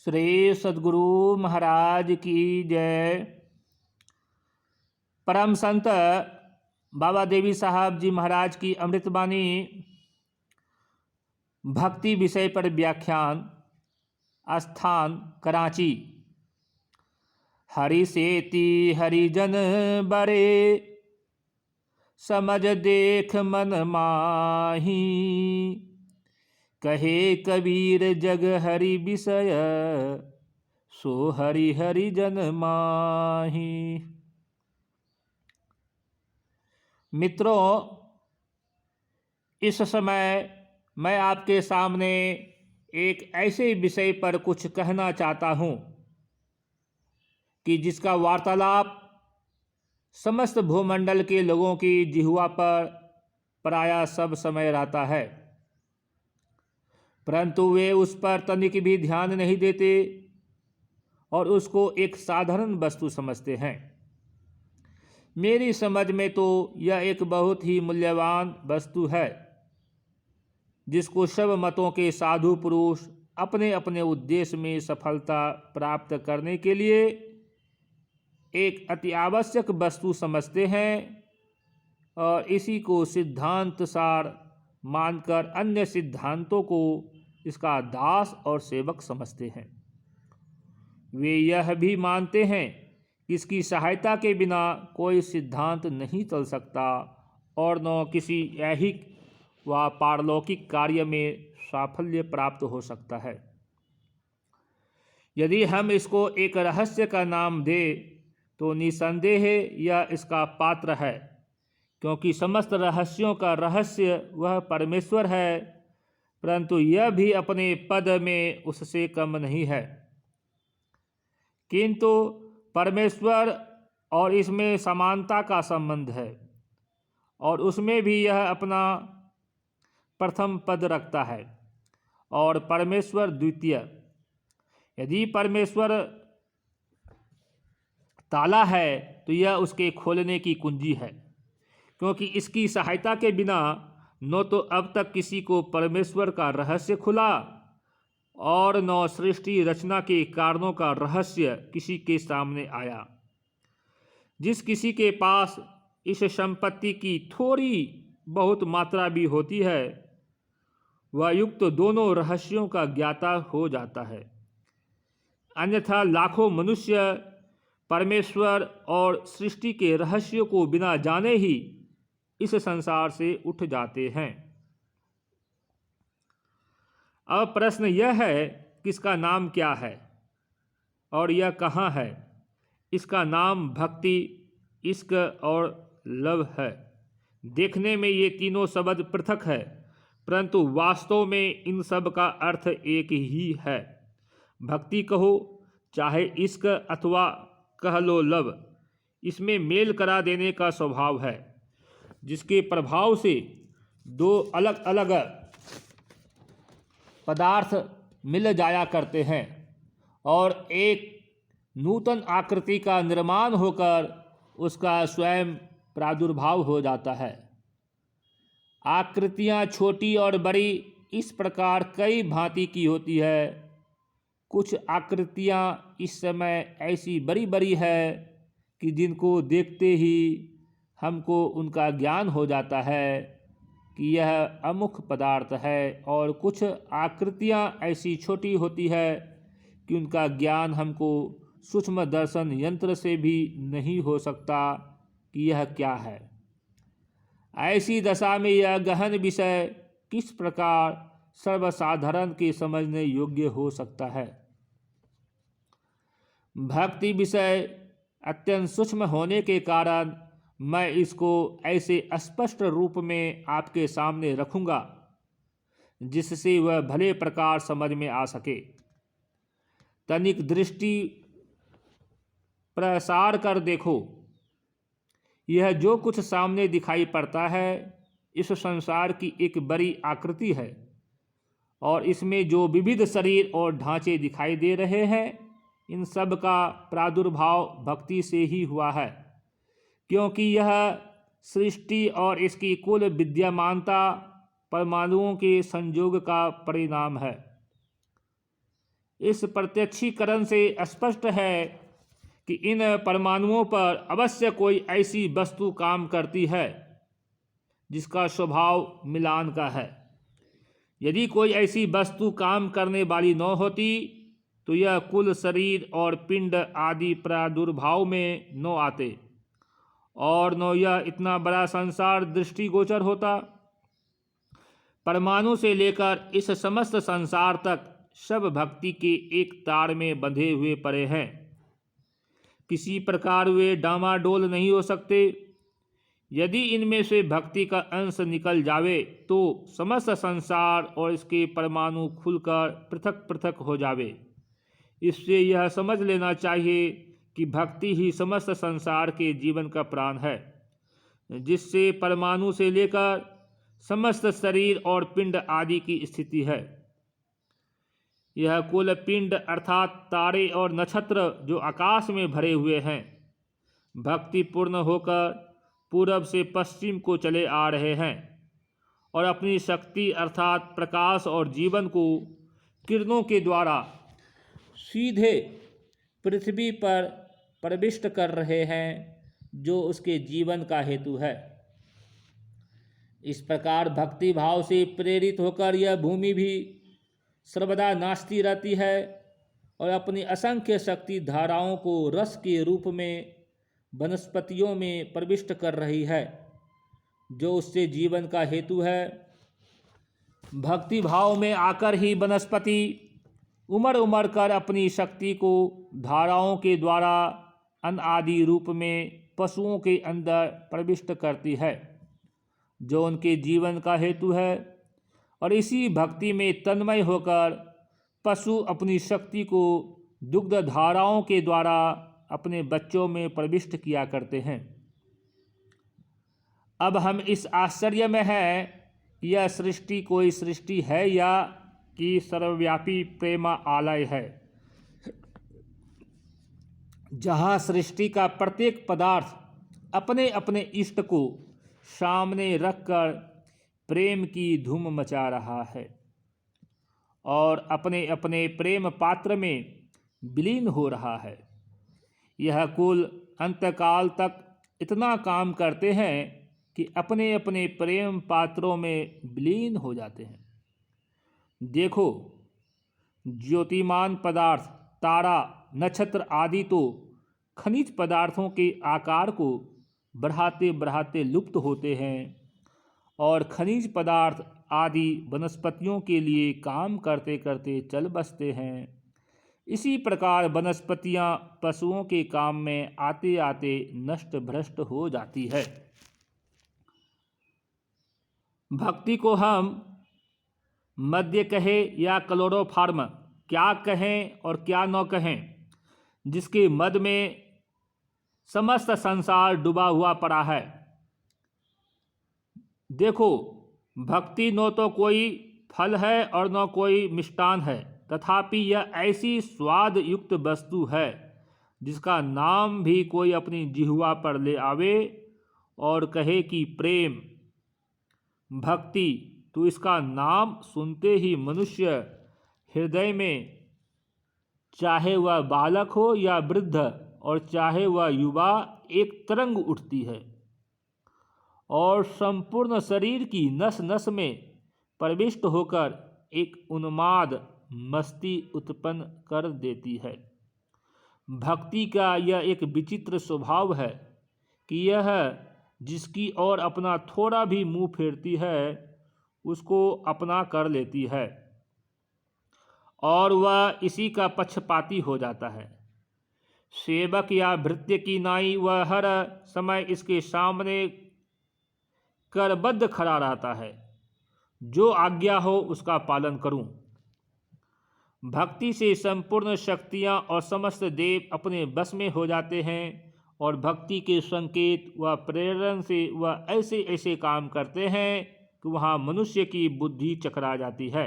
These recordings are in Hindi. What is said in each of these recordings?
श्री सद्गुरु महाराज की जय। परम संत बाबा देवी साहब जी महाराज की अमृतवाणी भक्ति विषय पर व्याख्यान, स्थान कराची। हरि सेती हरिजन बरे, समझ देख मन माही। कहे कबीर जग हरि विषय, सो हरि हरि जन माही। मित्रों, इस समय मैं आपके सामने एक ऐसे विषय पर कुछ कहना चाहता हूँ कि जिसका वार्तालाप समस्त भूमंडल के लोगों की जिह्वा पर प्रायः सब समय रहता है, परंतु वे उस पर तनिक भी ध्यान नहीं देते और उसको एक साधारण वस्तु समझते हैं। मेरी समझ में तो यह एक बहुत ही मूल्यवान वस्तु है, जिसको सब मतों के साधु पुरुष अपने अपने उद्देश्य में सफलता प्राप्त करने के लिए एक अति आवश्यक वस्तु समझते हैं और इसी को सिद्धांत सार मानकर अन्य सिद्धांतों को इसका दास और सेवक समझते हैं। वे यह भी मानते हैं कि इसकी सहायता के बिना कोई सिद्धांत नहीं चल सकता और न किसी ऐहिक व पारलौकिक कार्य में साफल्य प्राप्त हो सकता है। यदि हम इसको एक रहस्य का नाम दें तो निसंदेह यह इसका पात्र है, क्योंकि समस्त रहस्यों का रहस्य वह परमेश्वर है, परंतु यह भी अपने पद में उससे कम नहीं है। किंतु परमेश्वर और इसमें समानता का संबंध है और उसमें भी यह अपना प्रथम पद रखता है और परमेश्वर द्वितीय। यदि परमेश्वर ताला है तो यह उसके खोलने की कुंजी है, क्योंकि इसकी सहायता के बिना न तो अब तक किसी को परमेश्वर का रहस्य खुला और न सृष्टि रचना के कारणों का रहस्य किसी के सामने आया। जिस किसी के पास इस संपत्ति की थोड़ी बहुत मात्रा भी होती है, वह युक्त दोनों रहस्यों का ज्ञाता हो जाता है। अन्यथा लाखों मनुष्य परमेश्वर और सृष्टि के रहस्यों को बिना जाने ही इस संसार से उठ जाते हैं। अब प्रश्न यह है कि इसका नाम क्या है और यह कहाँ है। इसका नाम भक्ति, इश्क और लव है। देखने में ये तीनों शब्द पृथक है, परंतु वास्तव में इन सब का अर्थ एक ही है। भक्ति कहो चाहे इश्क अथवा कह लो लव, इसमें मेल करा देने का स्वभाव है, जिसके प्रभाव से दो अलग अलग पदार्थ मिल जाया करते हैं और एक नूतन आकृति का निर्माण होकर उसका स्वयं प्रादुर्भाव हो जाता है। आकृतियाँ छोटी और बड़ी इस प्रकार कई भांति की होती है। कुछ आकृतियाँ इस समय ऐसी बड़ी बड़ी है कि जिनको देखते ही हमको उनका ज्ञान हो जाता है कि यह अमुख पदार्थ है, और कुछ आकृतियाँ ऐसी छोटी होती है कि उनका ज्ञान हमको सूक्ष्म दर्शन यंत्र से भी नहीं हो सकता कि यह क्या है। ऐसी दशा में यह गहन विषय किस प्रकार सर्वसाधारण के समझने योग्य हो सकता है। भक्ति विषय अत्यंत सूक्ष्म होने के कारण मैं इसको ऐसे स्पष्ट रूप में आपके सामने रखूंगा जिससे वह भले प्रकार समझ में आ सके। तनिक दृष्टि प्रसार कर देखो, यह जो कुछ सामने दिखाई पड़ता है इस संसार की एक बड़ी आकृति है, और इसमें जो विविध शरीर और ढांचे दिखाई दे रहे हैं, इन सब का प्रादुर्भाव भक्ति से ही हुआ है, क्योंकि यह सृष्टि और इसकी कुल विद्यमानता परमाणुओं के संयोग का परिणाम है। इस प्रत्यक्षीकरण से स्पष्ट है कि इन परमाणुओं पर अवश्य कोई ऐसी वस्तु काम करती है जिसका स्वभाव मिलान का है। यदि कोई ऐसी वस्तु काम करने वाली न होती तो यह कुल शरीर और पिंड आदि प्रादुर्भाव में न आते और न यह इतना बड़ा संसार दृष्टिगोचर होता। परमाणु से लेकर इस समस्त संसार तक सब भक्ति के एक तार में बंधे हुए पड़े हैं। किसी प्रकार वे डामाडोल नहीं हो सकते। यदि इनमें से भक्ति का अंश निकल जावे तो समस्त संसार और इसके परमाणु खुलकर पृथक पृथक हो जावे। इससे यह समझ लेना चाहिए कि भक्ति ही समस्त संसार के जीवन का प्राण है, जिससे परमाणु से लेकर समस्त शरीर और पिंड आदि की स्थिति है। यह कुल पिंड अर्थात तारे और नक्षत्र जो आकाश में भरे हुए हैं, भक्ति पूर्ण होकर पूरब से पश्चिम को चले आ रहे हैं और अपनी शक्ति अर्थात प्रकाश और जीवन को किरणों के द्वारा सीधे पृथ्वी पर प्रविष्ट कर रहे हैं, जो उसके जीवन का हेतु है। इस प्रकार भक्ति भाव से प्रेरित होकर यह भूमि भी सर्वदा नाचती रहती है और अपनी असंख्य शक्ति धाराओं को रस के रूप में वनस्पतियों में प्रविष्ट कर रही है, जो उससे जीवन का हेतु है। भक्ति भाव में आकर ही वनस्पति उमड़ उमड़ कर अपनी शक्ति को धाराओं के द्वारा अनादि रूप में पशुओं के अंदर प्रविष्ट करती है, जो उनके जीवन का हेतु है। और इसी भक्ति में तन्मय होकर पशु अपनी शक्ति को दुग्ध धाराओं के द्वारा अपने बच्चों में प्रविष्ट किया करते हैं। अब हम इस आश्चर्य में हैं कि यह सृष्टि कोई सृष्टि है या कि सर्वव्यापी प्रेम आलय है, जहाँ सृष्टि का प्रत्येक पदार्थ अपने अपने इष्ट को सामने रखकर प्रेम की धूम मचा रहा है और अपने अपने प्रेम पात्र में विलीन हो रहा है। यह कुल अंतकाल तक इतना काम करते हैं कि अपने अपने प्रेम पात्रों में विलीन हो जाते हैं। देखो, ज्योतिमान पदार्थ तारा नक्षत्र आदि तो खनिज पदार्थों के आकार को बढ़ाते बढ़ाते लुप्त होते हैं और खनिज पदार्थ आदि वनस्पतियों के लिए काम करते करते चल बसते हैं। इसी प्रकार वनस्पतियां पशुओं के काम में आते आते नष्ट भ्रष्ट हो जाती है। भक्ति को हम मद्य कहे या क्लोरोफार्म, क्या कहें और क्या न कहें, जिसके मद में समस्त संसार डूबा हुआ पड़ा है। देखो, भक्ति न तो कोई फल है और न कोई मिष्टान है, तथापि यह ऐसी स्वाद युक्त वस्तु है जिसका नाम भी कोई अपनी जिह्वा पर ले आवे और कहे कि प्रेम भक्ति, तो इसका नाम सुनते ही मनुष्य हृदय में, चाहे वह बालक हो या वृद्ध और चाहे वह युवा, एक तरंग उठती है और संपूर्ण शरीर की नस नस में प्रविष्ट होकर एक उन्माद मस्ती उत्पन्न कर देती है। भक्ति का यह एक विचित्र स्वभाव है कि यह जिसकी ओर अपना थोड़ा भी मुंह फेरती है उसको अपना कर लेती है और वह इसी का पक्षपाती हो जाता है। सेवक या भृत्य की नाई वह हर समय इसके सामने करबद्ध खड़ा रहता है, जो आज्ञा हो उसका पालन करूं। भक्ति से संपूर्ण शक्तियां और समस्त देव अपने बस में हो जाते हैं और भक्ति के संकेत व प्रेरण से वह ऐसे ऐसे काम करते हैं कि वहाँ मनुष्य की बुद्धि चकरा जाती है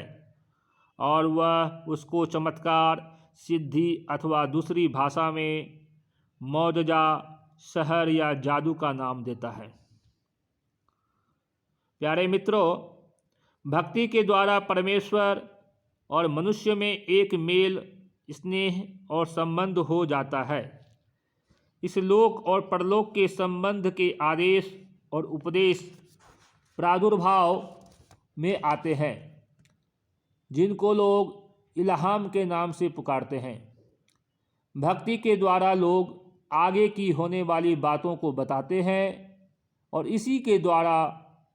और वह उसको चमत्कार, सिद्धि अथवा दूसरी भाषा में मौजजा, सहर या जादू का नाम देता है। प्यारे मित्रों, भक्ति के द्वारा परमेश्वर और मनुष्य में एक मेल स्नेह और संबंध हो जाता है। इस लोक और परलोक के संबंध के आदेश और उपदेश प्रादुर्भाव में आते हैं, जिनको लोग इल्हाम के नाम से पुकारते हैं। भक्ति के द्वारा लोग आगे की होने वाली बातों को बताते हैं और इसी के द्वारा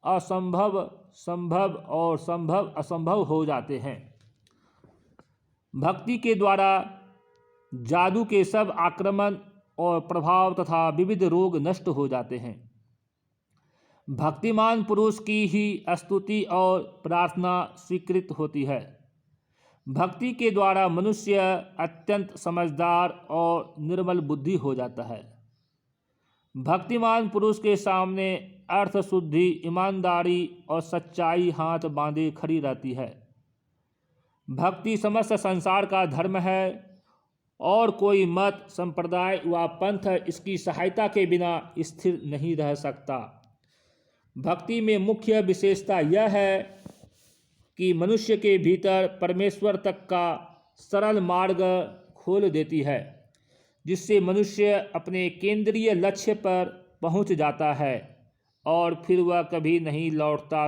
असंभव संभव और संभव असंभव हो जाते हैं। भक्ति के द्वारा जादू के सब आक्रमण और प्रभाव तथा विविध रोग नष्ट हो जाते हैं। भक्तिमान पुरुष की ही स्तुति और प्रार्थना स्वीकृत होती है। भक्ति के द्वारा मनुष्य अत्यंत समझदार और निर्मल बुद्धि हो जाता है। भक्तिमान पुरुष के सामने अर्थ शुद्धि, ईमानदारी और सच्चाई हाथ बांधे खड़ी रहती है। भक्ति समस्त संसार का धर्म है और कोई मत, संप्रदाय व पंथ इसकी सहायता के बिना स्थिर नहीं रह सकता। भक्ति में मुख्य विशेषता यह है कि मनुष्य के भीतर परमेश्वर तक का सरल मार्ग खोल देती है, जिससे मनुष्य अपने केंद्रीय लक्ष्य पर पहुंच जाता है और फिर वह कभी नहीं लौटता।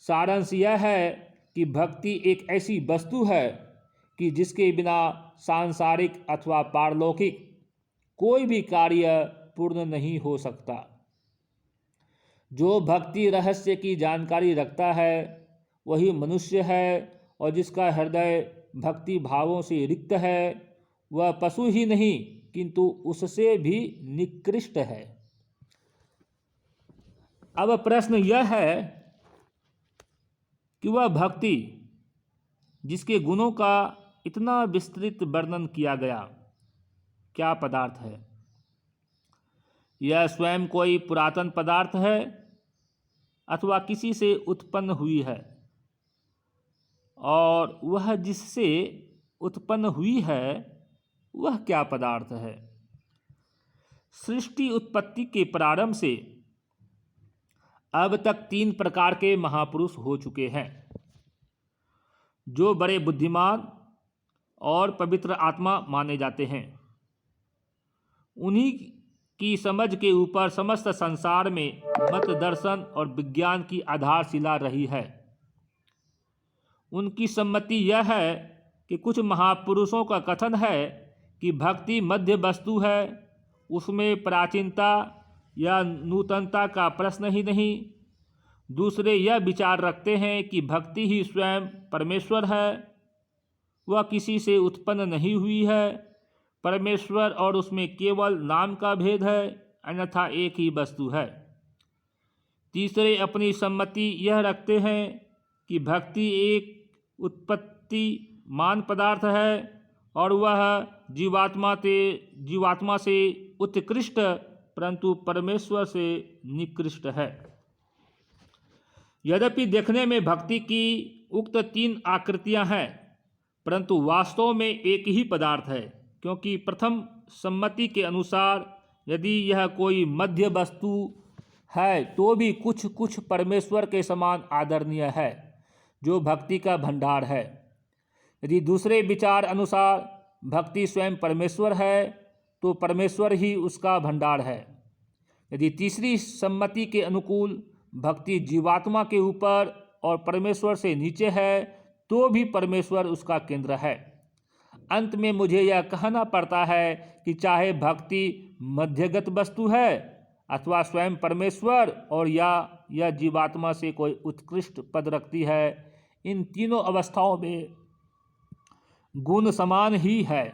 सारांश यह है कि भक्ति एक ऐसी वस्तु है कि जिसके बिना सांसारिक अथवा पारलौकिक कोई भी कार्य पूर्ण नहीं हो सकता। जो भक्ति रहस्य की जानकारी रखता है वही मनुष्य है, और जिसका हृदय भक्ति भावों से रिक्त है वह पशु ही नहीं किंतु उससे भी निकृष्ट है। अब प्रश्न यह है कि वह भक्ति जिसके गुणों का इतना विस्तृत वर्णन किया गया क्या पदार्थ है? यह स्वयं कोई पुरातन पदार्थ है अथवा किसी से उत्पन्न हुई है? और वह जिससे उत्पन्न हुई है वह क्या पदार्थ है? सृष्टि उत्पत्ति के प्रारंभ से अब तक 3 प्रकार के महापुरुष हो चुके हैं, जो बड़े बुद्धिमान और पवित्र आत्मा माने जाते हैं। उन्हीं की समझ के ऊपर समस्त संसार में मत, दर्शन और विज्ञान की आधारशिला रही है। उनकी सम्मति यह है कि कुछ महापुरुषों का कथन है कि भक्ति मध्य वस्तु है, उसमें प्राचीनता या नूतनता का प्रश्न ही नहीं। दूसरे यह विचार रखते हैं कि भक्ति ही स्वयं परमेश्वर है, वह किसी से उत्पन्न नहीं हुई है। परमेश्वर और उसमें केवल नाम का भेद है, अन्यथा एक ही वस्तु है। तीसरे अपनी सम्मति यह रखते हैं कि भक्ति एक उत्पत्तिमान पदार्थ है और वह जीवात्मा से उत्कृष्ट परंतु परमेश्वर से निकृष्ट है। यद्यपि देखने में भक्ति की उक्त 3 आकृतियां हैं, परंतु वास्तव में एक ही पदार्थ है, क्योंकि प्रथम सम्मति के अनुसार यदि यह कोई मध्य वस्तु है तो भी कुछ कुछ परमेश्वर के समान आदरणीय है, जो भक्ति का भंडार है। यदि दूसरे विचार अनुसार भक्ति स्वयं परमेश्वर है तो परमेश्वर ही उसका भंडार है। यदि तीसरी सम्मति के अनुकूल भक्ति जीवात्मा के ऊपर और परमेश्वर से नीचे है तो भी परमेश्वर उसका केंद्र है। अंत में मुझे यह कहना पड़ता है कि चाहे भक्ति मध्यगत वस्तु है अथवा स्वयं परमेश्वर और या जीवात्मा से कोई उत्कृष्ट पद रखती है, इन तीनों अवस्थाओं में गुण समान ही है।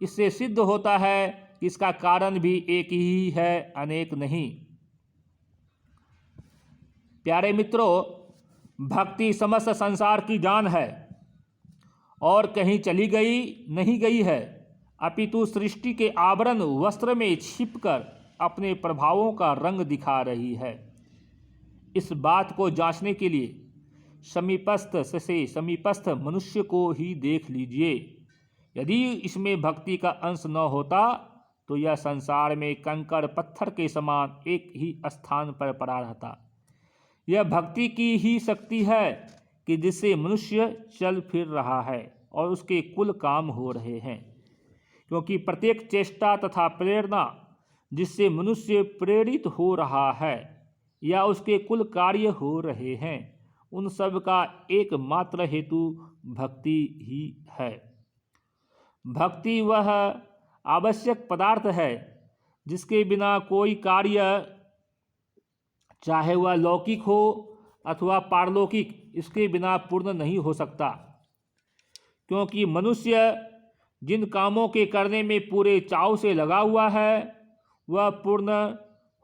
इससे सिद्ध होता है कि इसका कारण भी एक ही है, अनेक नहीं। प्यारे मित्रों, भक्ति समस्त संसार की जान है और कहीं चली गई नहीं गई है, अपितु सृष्टि के आवरण वस्त्र में छिपकर अपने प्रभावों का रंग दिखा रही है। इस बात को जांचने के लिए समीपस्थ मनुष्य को ही देख लीजिए। यदि इसमें भक्ति का अंश न होता तो यह संसार में कंकड़ पत्थर के समान एक ही स्थान पर पड़ा रहता। यह भक्ति की ही शक्ति है कि जिससे मनुष्य चल फिर रहा है और उसके कुल काम हो रहे हैं, क्योंकि प्रत्येक चेष्टा तथा प्रेरणा जिससे मनुष्य प्रेरित हो रहा है या उसके कुल कार्य हो रहे हैं, उन सब का एकमात्र हेतु भक्ति ही है। भक्ति वह आवश्यक पदार्थ है जिसके बिना कोई कार्य, चाहे वह लौकिक हो अथवा पारलौकिक, इसके बिना पूर्ण नहीं हो सकता। क्योंकि मनुष्य जिन कामों के करने में पूरे चाव से लगा हुआ है वह पूर्ण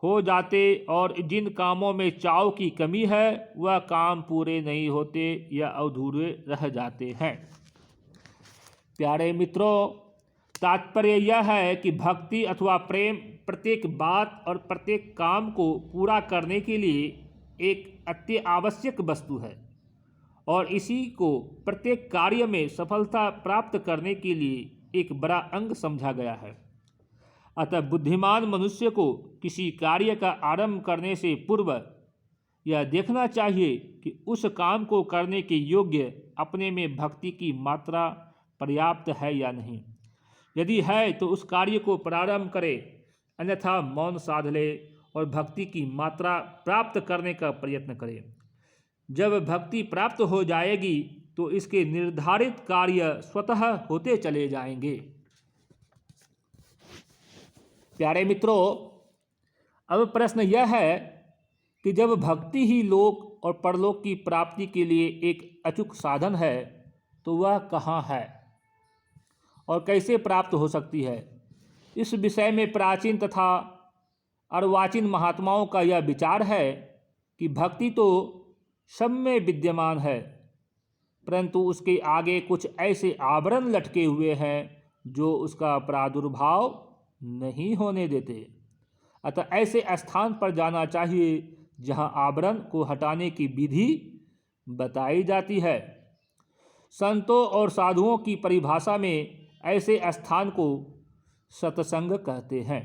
हो जाते, और जिन कामों में चाव की कमी है वह काम पूरे नहीं होते या अधूरे रह जाते हैं। प्यारे मित्रों, तात्पर्य यह है कि भक्ति अथवा प्रेम प्रत्येक बात और प्रत्येक काम को पूरा करने के लिए एक अति आवश्यक वस्तु है, और इसी को प्रत्येक कार्य में सफलता प्राप्त करने के लिए एक बड़ा अंग समझा गया है। अतः बुद्धिमान मनुष्य को किसी कार्य का आरंभ करने से पूर्व यह देखना चाहिए कि उस काम को करने के योग्य अपने में भक्ति की मात्रा पर्याप्त है या नहीं। यदि है तो उस कार्य को प्रारंभ करे, अन्यथा मौन साध ले और भक्ति की मात्रा प्राप्त करने का प्रयत्न करे। जब भक्ति प्राप्त हो जाएगी तो इसके निर्धारित कार्य स्वतः होते चले जाएंगे। प्यारे मित्रों, अब प्रश्न यह है कि जब भक्ति ही लोक और परलोक की प्राप्ति के लिए एक अचूक साधन है तो वह कहाँ है और कैसे प्राप्त हो सकती है। इस विषय में प्राचीन तथा अर्वाचीन महात्माओं का यह विचार है कि भक्ति तो सब में विद्यमान है, परंतु उसके आगे कुछ ऐसे आवरण लटके हुए हैं जो उसका प्रादुर्भाव नहीं होने देते। अतः ऐसे स्थान पर जाना चाहिए जहां आवरण को हटाने की विधि बताई जाती है। संतों और साधुओं की परिभाषा में ऐसे स्थान को सत्संग कहते हैं,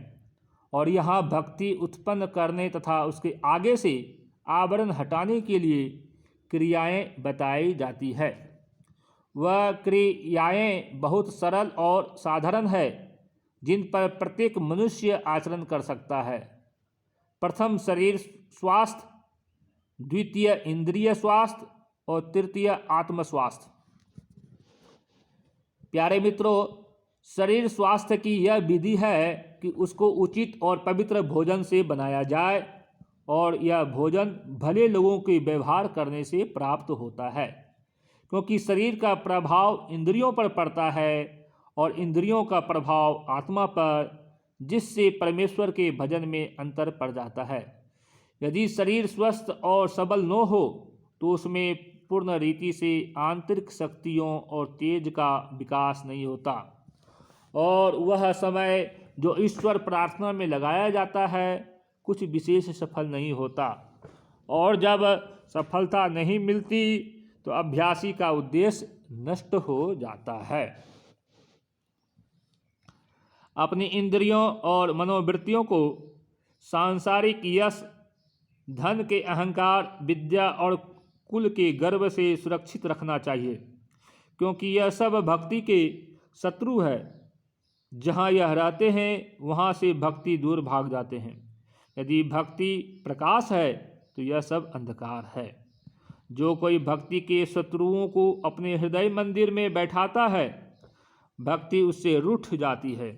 और यहाँ भक्ति उत्पन्न करने तथा उसके आगे से आवरण हटाने के लिए क्रियाएं बताई जाती है। वह क्रियाएं बहुत सरल और साधारण है जिन पर प्रत्येक मनुष्य आचरण कर सकता है। प्रथम शरीर स्वास्थ्य, द्वितीय इंद्रिय स्वास्थ्य और तृतीय आत्म स्वास्थ्य। प्यारे मित्रों, शरीर स्वास्थ्य की यह विधि है कि उसको उचित और पवित्र भोजन से बनाया जाए, और यह भोजन भले लोगों के व्यवहार करने से प्राप्त होता है, क्योंकि शरीर का प्रभाव इंद्रियों पर पड़ता है और इंद्रियों का प्रभाव आत्मा पर, जिससे परमेश्वर के भजन में अंतर पड़ जाता है। यदि शरीर स्वस्थ और सबल न हो तो उसमें पूर्ण रीति से आंतरिक शक्तियों और तेज का विकास नहीं होता, और वह समय जो ईश्वर प्रार्थना में लगाया जाता है कुछ विशेष सफल नहीं होता। और जब सफलता नहीं मिलती तो अभ्यासी का उद्देश्य नष्ट हो जाता है। अपनी इंद्रियों और मनोवृत्तियों को सांसारिक यश, धन के अहंकार, विद्या और कुल के गर्व से सुरक्षित रखना चाहिए, क्योंकि यह सब भक्ति के शत्रु है। जहाँ यह रहते हैं वहाँ से भक्ति दूर भाग जाते हैं। यदि भक्ति प्रकाश है तो यह सब अंधकार है। जो कोई भक्ति के शत्रुओं को अपने हृदय मंदिर में बैठाता है, भक्ति उससे रूठ जाती है।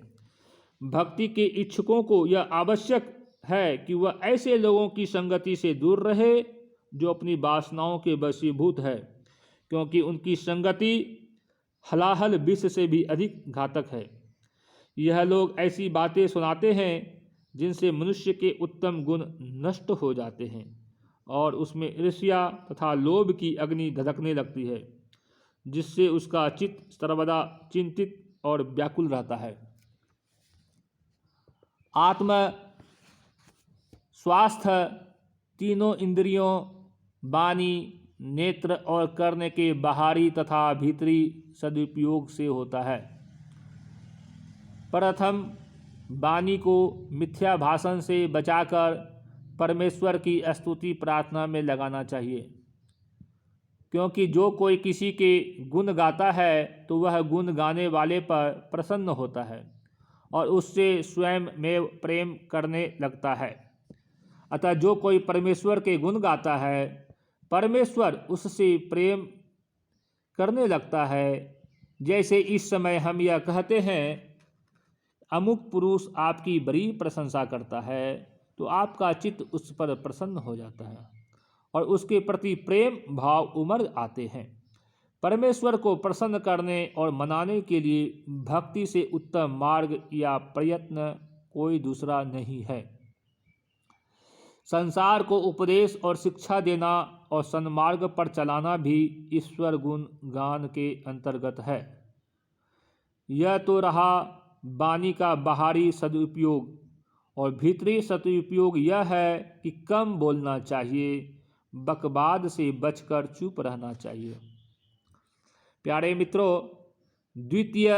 भक्ति के इच्छुकों को यह आवश्यक है कि वह ऐसे लोगों की संगति से दूर रहे जो अपनी वासनाओं के वशीभूत है, क्योंकि उनकी संगति हलाहल विष से भी अधिक घातक है। यह लोग ऐसी बातें सुनाते हैं जिनसे मनुष्य के उत्तम गुण नष्ट हो जाते हैं और उसमें ईर्ष्या तथा लोभ की अग्नि धधकने लगती है, जिससे उसका चित्त सर्वदा चिंतित और व्याकुल रहता है। आत्म स्वास्थ्य तीनों इंद्रियों, वाणी, नेत्र और कर्ण के बाहरी तथा भीतरी सदुपयोग से होता है। प्रथम वाणी को मिथ्या भाषण से बचाकर परमेश्वर की स्तुति प्रार्थना में लगाना चाहिए, क्योंकि जो कोई किसी के गुण गाता है तो वह गुण गाने वाले पर प्रसन्न होता है और उससे स्वयं में प्रेम करने लगता है। अतः जो कोई परमेश्वर के गुण गाता है, परमेश्वर उससे प्रेम करने लगता है। जैसे इस समय हम यह कहते हैं, अमुक पुरुष आपकी बड़ी प्रशंसा करता है, तो आपका चित्त उस पर प्रसन्न हो जाता है और उसके प्रति प्रेम भाव उमड़ आते हैं। परमेश्वर को प्रसन्न करने और मनाने के लिए भक्ति से उत्तम मार्ग या प्रयत्न कोई दूसरा नहीं है। संसार को उपदेश और शिक्षा देना और सन्मार्ग पर चलाना भी ईश्वर गुण गान के अंतर्गत है। यह तो रहा वाणी का बाहरी सदुपयोग, और भीतरी सदुपयोग यह है कि कम बोलना चाहिए, बकवाद से बचकर चुप रहना चाहिए। प्यारे मित्रों, द्वितीय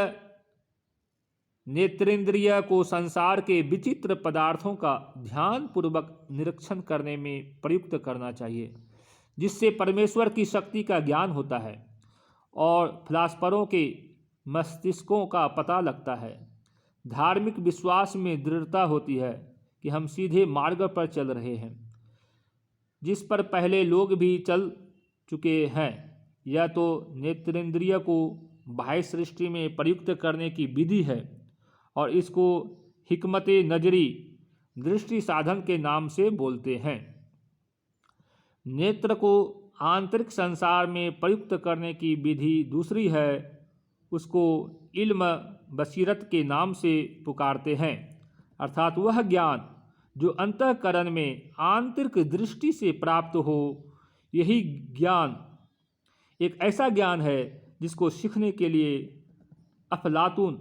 नेत्रेंद्रिय को संसार के विचित्र पदार्थों का ध्यानपूर्वक निरीक्षण करने में प्रयुक्त करना चाहिए, जिससे परमेश्वर की शक्ति का ज्ञान होता है और फिलासफरों के मस्तिष्कों का पता लगता है। धार्मिक विश्वास में दृढ़ता होती है कि हम सीधे मार्ग पर चल रहे हैं, जिस पर पहले लोग भी चल चुके हैं। यह तो नेत्रेंद्रिय को बाह्य सृष्टि में प्रयुक्त करने की विधि है और इसको हिकमते नजरी दृष्टि साधन के नाम से बोलते हैं। नेत्र को आंतरिक संसार में प्रयुक्त करने की विधि दूसरी है, उसको इल्म बसीरत के नाम से पुकारते हैं, अर्थात वह ज्ञान जो अंतःकरण में आंतरिक दृष्टि से प्राप्त हो। यही ज्ञान एक ऐसा ज्ञान है जिसको सीखने के लिए अफलातून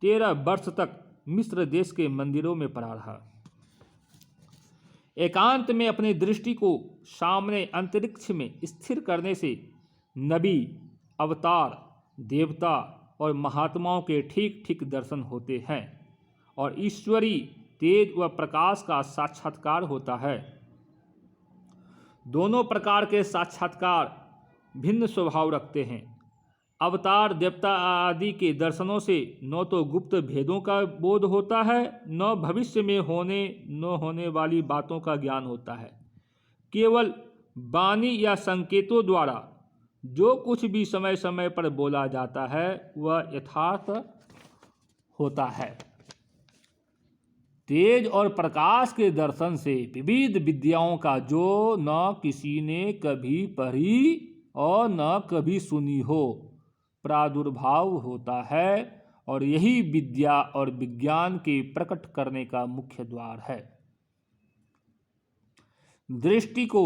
13 वर्ष तक मिस्र देश के मंदिरों में पड़ा रहा। एकांत में अपनी दृष्टि को सामने अंतरिक्ष में स्थिर करने से नबी, अवतार, देवता और महात्माओं के ठीक ठीक दर्शन होते हैं और ईश्वरी तेज व प्रकाश का साक्षात्कार होता है। दोनों प्रकार के साक्षात्कार भिन्न स्वभाव रखते हैं। अवतार, देवता आदि के दर्शनों से न तो गुप्त भेदों का बोध होता है, न भविष्य में होने न होने वाली बातों का ज्ञान होता है। केवल वाणी या संकेतों द्वारा जो कुछ भी समय समय पर बोला जाता है वह यथार्थ होता है। तेज और प्रकाश के दर्शन से विविध विद्याओं का जो न किसी ने कभी पढ़ी और न कभी सुनी हो प्रादुर्भाव होता है, और यही विद्या और विज्ञान के प्रकट करने का मुख्य द्वार है। दृष्टि को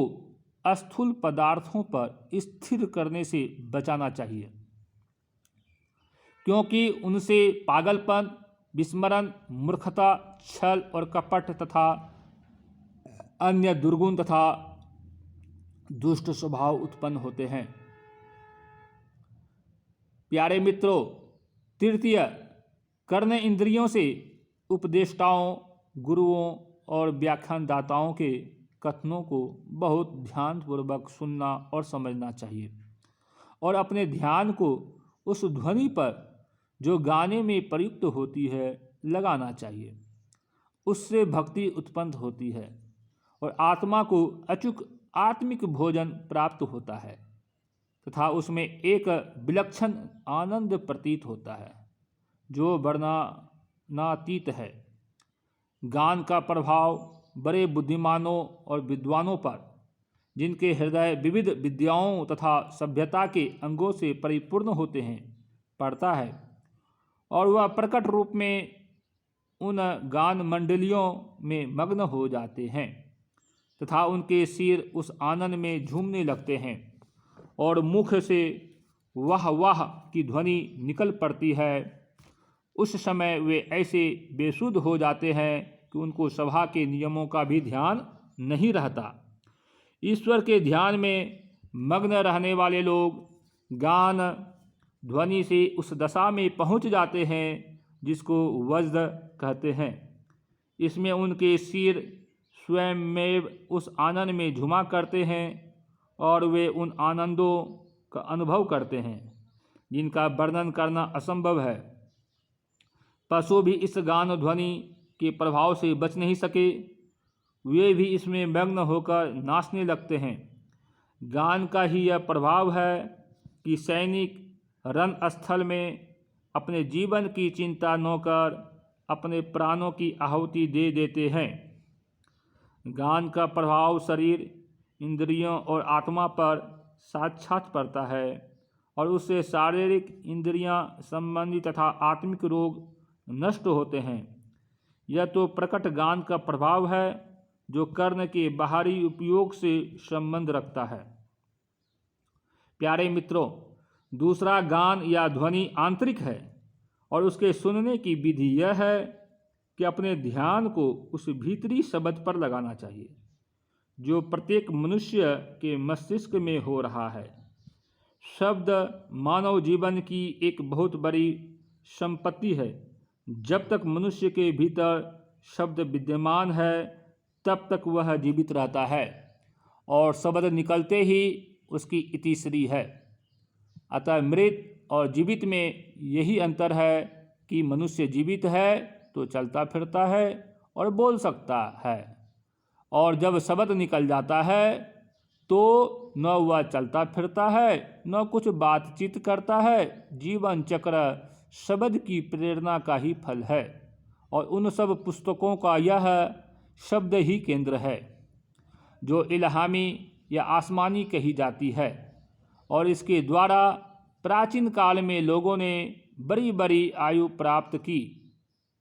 स्थूल पदार्थों पर स्थिर करने से बचाना चाहिए, क्योंकि उनसे पागलपन, विस्मरण, मूर्खता, छल और कपट तथा अन्य दुर्गुण तथा दुष्ट स्वभाव उत्पन्न होते हैं। प्यारे मित्रों, तृतीय, कर्ण इंद्रियों से उपदेष्टाओं, गुरुओं और व्याख्यानदाताओं के कथनों को बहुत ध्यानपूर्वक सुनना और समझना चाहिए और अपने ध्यान को उस ध्वनि पर जो गाने में प्रयुक्त होती है लगाना चाहिए। उससे भक्ति उत्पन्न होती है और आत्मा को अचूक आत्मिक भोजन प्राप्त होता है तथा उसमें एक विलक्षण आनंद प्रतीत होता है जो वर्णनातीत है। गान का प्रभाव बड़े बुद्धिमानों और विद्वानों पर, जिनके हृदय विविध विद्याओं तथा सभ्यता के अंगों से परिपूर्ण होते हैं, पड़ता है और वह प्रकट रूप में उन गान मंडलियों में मग्न हो जाते हैं तथा उनके सिर उस आनंद में झूमने लगते हैं और मुख से वाह वाह की ध्वनि निकल पड़ती है। उस समय वे ऐसे बेसुध हो जाते हैं कि उनको सभा के नियमों का भी ध्यान नहीं रहता। ईश्वर के ध्यान में मग्न रहने वाले लोग गान ध्वनि से उस दशा में पहुंच जाते हैं जिसको वज्द कहते हैं। इसमें उनके सिर स्वयं में उस आनंद में झुमा करते हैं और वे उन आनंदों का अनुभव करते हैं, जिनका वर्णन करना असंभव है। पशु भी इस गान ध्वनि के प्रभाव से बच नहीं सके, वे भी इसमें मग्न होकर नाचने लगते हैं। गान का ही यह प्रभाव है कि सैनिक रणस्थल में अपने जीवन की चिंता न कर अपने प्राणों की आहुति दे देते हैं। गान का प्रभाव शरीर, इंद्रियों और आत्मा पर साक्षात पड़ता है और उससे शारीरिक, इंद्रियां संबंधी तथा आत्मिक रोग नष्ट होते हैं। यह तो प्रकट गान का प्रभाव है जो कर्ण के बाहरी उपयोग से संबंध रखता है। प्यारे मित्रों, दूसरा गान या ध्वनि आंतरिक है और उसके सुनने की विधि यह है कि अपने ध्यान को उस भीतरी शब्द पर लगाना चाहिए जो प्रत्येक मनुष्य के मस्तिष्क में हो रहा है। शब्द मानव जीवन की एक बहुत बड़ी संपत्ति है। जब तक मनुष्य के भीतर शब्द विद्यमान है तब तक वह जीवित रहता है और शब्द निकलते ही उसकी इतिश्री है। अतः मृत और जीवित में यही अंतर है कि मनुष्य जीवित है तो चलता फिरता है और बोल सकता है, और जब शब्द निकल जाता है तो न वह चलता फिरता है न कुछ बातचीत करता है। जीवन चक्र शब्द की प्रेरणा का ही फल है और उन सब पुस्तकों का यह शब्द ही केंद्र है जो इल्हामी या आसमानी कही जाती है, और इसके द्वारा प्राचीन काल में लोगों ने बड़ी बड़ी आयु प्राप्त की,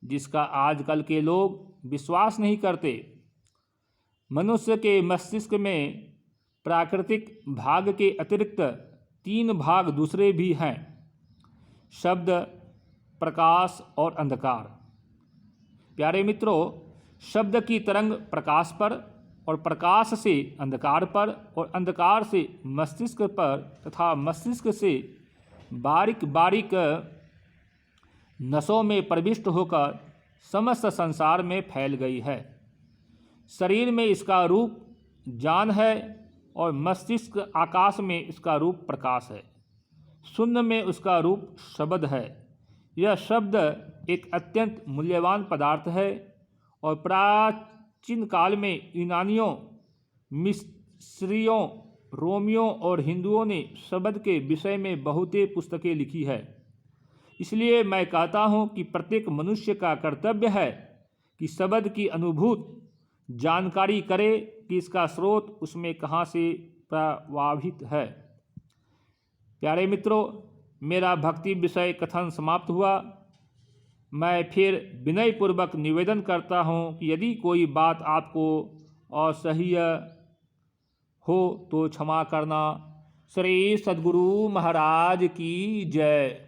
जिसका आजकल के लोग विश्वास नहीं करते। मनुष्य के मस्तिष्क में प्राकृतिक भाग के अतिरिक्त 3 भाग दूसरे भी हैं: शब्द, प्रकाश और अंधकार। प्यारे मित्रों, शब्द की तरंग प्रकाश पर और प्रकाश से अंधकार पर और अंधकार से मस्तिष्क पर तथा मस्तिष्क से बारीक बारीक नसों में प्रविष्ट होकर समस्त संसार में फैल गई है। शरीर में इसका रूप जान है और मस्तिष्क आकाश में इसका रूप प्रकाश है। शून्य में उसका रूप शब्द है। यह शब्द एक अत्यंत मूल्यवान पदार्थ है और प्राचीन काल में यूनानियों, मिस्रियों, रोमियों और हिंदुओं ने शब्द के विषय में बहुतेरे पुस्तकें लिखी है। इसलिए मैं कहता हूँ कि प्रत्येक मनुष्य का कर्तव्य है कि शब्द की अनुभूत जानकारी करे कि इसका स्रोत उसमें कहाँ से प्रवाहित है। प्यारे मित्रों, मेरा भक्ति विषय कथन समाप्त हुआ। मैं फिर विनयपूर्वक निवेदन करता हूँ कि यदि कोई बात आपको असह्य हो तो क्षमा करना। श्री सद्गुरु महाराज की जय।